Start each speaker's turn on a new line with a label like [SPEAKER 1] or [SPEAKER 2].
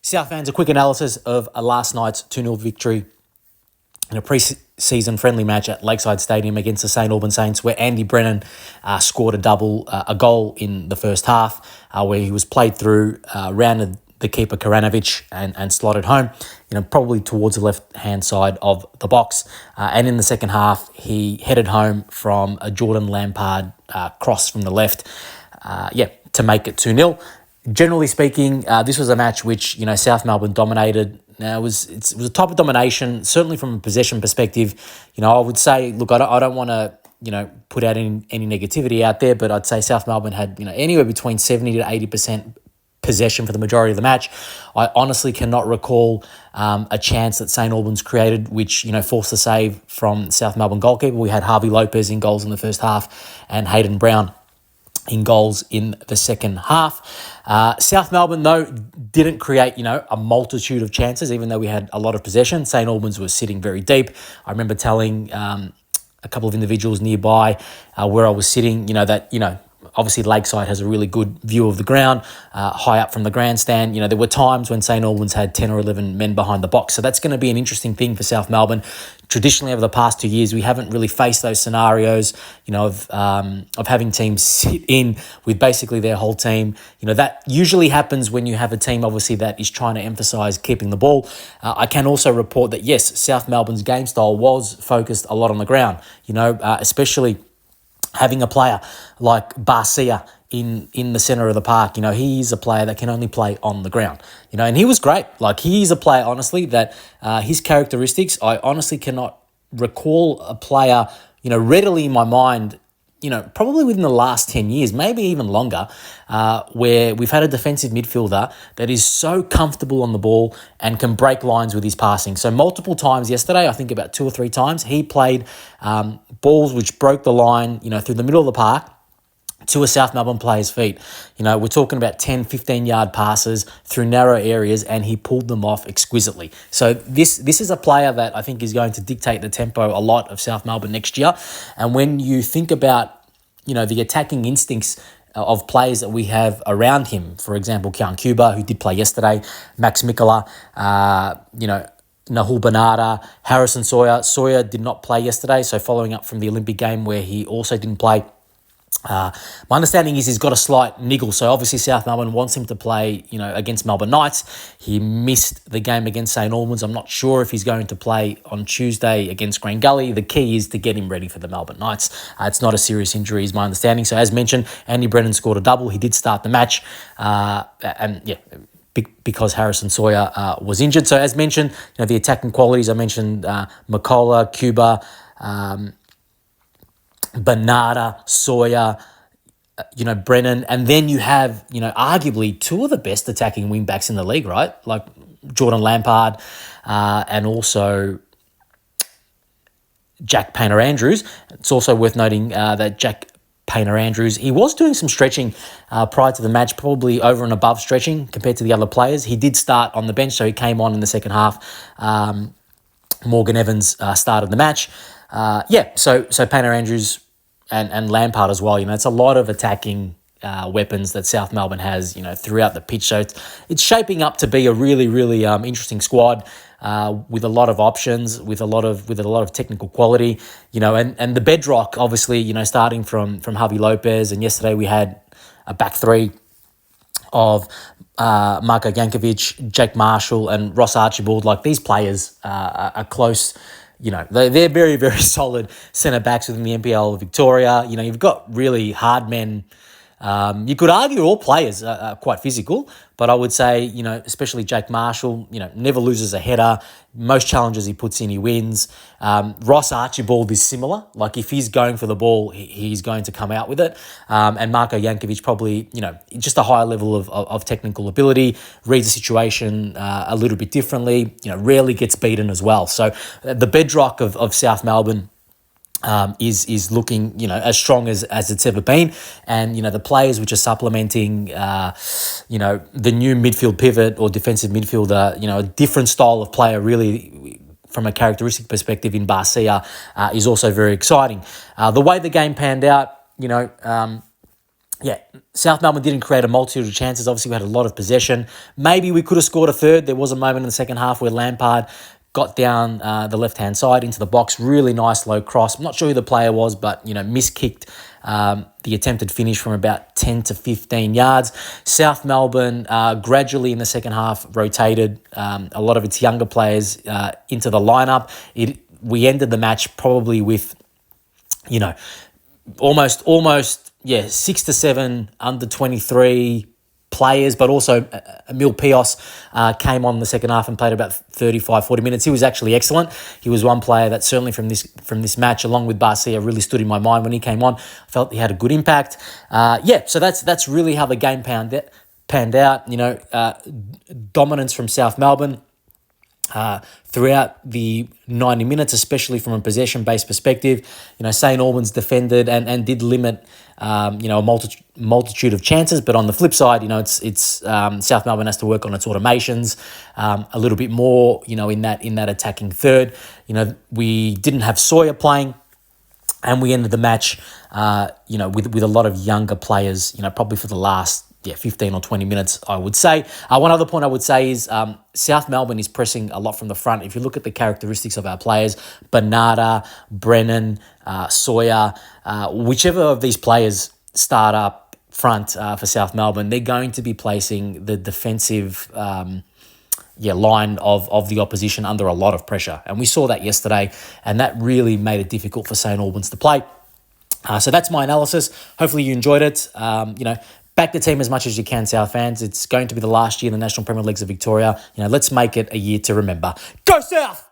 [SPEAKER 1] South fans, a quick analysis of last night's 2-0 victory in a pre-season friendly match at Lakeside Stadium against the St Albans Saints, where Andy Brennan scored a goal in the first half, where he was played through, rounded the keeper Karanovic and slotted home, probably towards the left-hand side of the box. And in the second half, he headed home from a Jordan Lampard cross from the left, to make it 2-0. Generally speaking, this was a match which, South Melbourne dominated. Now, it was a type of domination, certainly from a possession perspective. I would say, look, I don't want to, put out any negativity out there, but I'd say South Melbourne had, anywhere between 70 to 80% possession for the majority of the match. I honestly cannot recall a chance that St Albans created which, forced a save from South Melbourne goalkeeper. We had Harvey Lopez in goals in the first half and Hayden Brown in goals in the second half. South Melbourne, though, didn't create, a multitude of chances, even though we had a lot of possession. St Albans was sitting very deep. I remember telling a couple of individuals nearby where I was sitting, that, obviously Lakeside has a really good view of the ground, high up from the grandstand. There were times when St Albans had 10 or 11 men behind the box. So that's going to be an interesting thing for South Melbourne. Traditionally, over the past 2 years, we haven't really faced those scenarios, of having teams sit in with basically their whole team. That usually happens when you have a team, obviously, that is trying to emphasise keeping the ball. I can also report that, yes, South Melbourne's game style was focused a lot on the ground, especially having a player like Barcia in the centre of the park. He's a player that can only play on the ground, and he was great. He's a player, honestly, that his characteristics, I honestly cannot recall a player, readily in my mind, probably within the last 10 years, maybe even longer, where we've had a defensive midfielder that is so comfortable on the ball and can break lines with his passing. So multiple times yesterday, I think about 2 or 3 times, he played balls which broke the line, through the middle of the park to a South Melbourne player's feet. We're talking about 10, 15-yard passes through narrow areas, and he pulled them off exquisitely. So this is a player that I think is going to dictate the tempo a lot of South Melbourne next year. And when you think about, the attacking instincts of players that we have around him, for example, Kian Cuba, who did play yesterday, Max Mikola, Nahul Bernarda, Harrison Sawyer. Sawyer did not play yesterday, so following up from the Olympic game where he also didn't play. My understanding is he's got a slight niggle, so obviously South Melbourne wants him to play, against Melbourne Knights. He missed the game against St Albans. I'm not sure if he's going to play on Tuesday against Green Gully. The key is to get him ready for the Melbourne Knights. It's not a serious injury, is my understanding. So as mentioned, Andy Brennan scored a double. He did start the match, because Harrison Sawyer was injured. So as mentioned, the attacking qualities, I mentioned McCullough, Cuba, Bernarda, Sawyer, Brennan, and then you have, arguably 2 of the best attacking wing backs in the league, right? Like Jordan Lampard and also Jack Painter-Andrews. It's also worth noting that Jack Painter-Andrews, he was doing some stretching prior to the match, probably over and above stretching compared to the other players. He did start on the bench, so he came on in the second half. Morgan Evans started the match. So Painter-Andrews and Lampard as well. It's a lot of attacking weapons that South Melbourne has, throughout the pitch. So it's shaping up to be a really, really interesting squad with a lot of options, with a lot of technical quality, and the bedrock, obviously, starting from Harvey Lopez, and yesterday we had a back three of Marko Jankovic, Jake Marshall, and Ross Archibald. These players are close. They're very, very solid centre-backs within the NPL of Victoria. You've got really hard men. You could argue all players are quite physical, but I would say, especially Jake Marshall, never loses a header. Most challenges he puts in, he wins. Ross Archibald is similar. If he's going for the ball, he's going to come out with it. And Marko Jankovic probably, just a higher level of technical ability, reads the situation a little bit differently, rarely gets beaten as well. So the bedrock of South Melbourne is looking, as strong as it's ever been. And, the players which are supplementing, the new midfield pivot or defensive midfielder, a different style of player really from a characteristic perspective in Barcia is also very exciting. The way the game panned out, yeah, South Melbourne didn't create a multitude of chances. Obviously, we had a lot of possession. Maybe we could have scored a third. There was a moment in the second half where Lampard got down the left-hand side into the box. Really nice low cross. I'm not sure who the player was, but, miskicked the attempted finish from about 10 to 15 yards. South Melbourne gradually in the second half rotated a lot of its younger players into the lineup. We ended the match probably with, almost 6 to 7 under 23 players, but also Emil Pios came on the second half and played about 35, 40 minutes. He was actually excellent. He was one player that certainly from this match, along with Barcia, really stood in my mind when he came on. I felt he had a good impact. So that's really how the game panned out. Dominance from South Melbourne throughout the 90 minutes, especially from a possession-based perspective. St. Albans defended and did limit, a multitude of chances. But on the flip side, it's South Melbourne has to work on its automations a little bit more, in that attacking third. We didn't have Sawyer playing. And we ended the match, with a lot of younger players, probably for the last 15 or 20 minutes, I would say. One other point I would say is South Melbourne is pressing a lot from the front. If you look at the characteristics of our players, Bernarda, Brennan, Sawyer, whichever of these players start up front for South Melbourne, they're going to be placing the defensive line of the opposition under a lot of pressure. And we saw that yesterday, and that really made it difficult for St. Albans to play. So that's my analysis. Hopefully you enjoyed it. Back the team as much as you can, South fans. It's going to be the last year in the National Premier Leagues of Victoria. Let's make it a year to remember. Go South!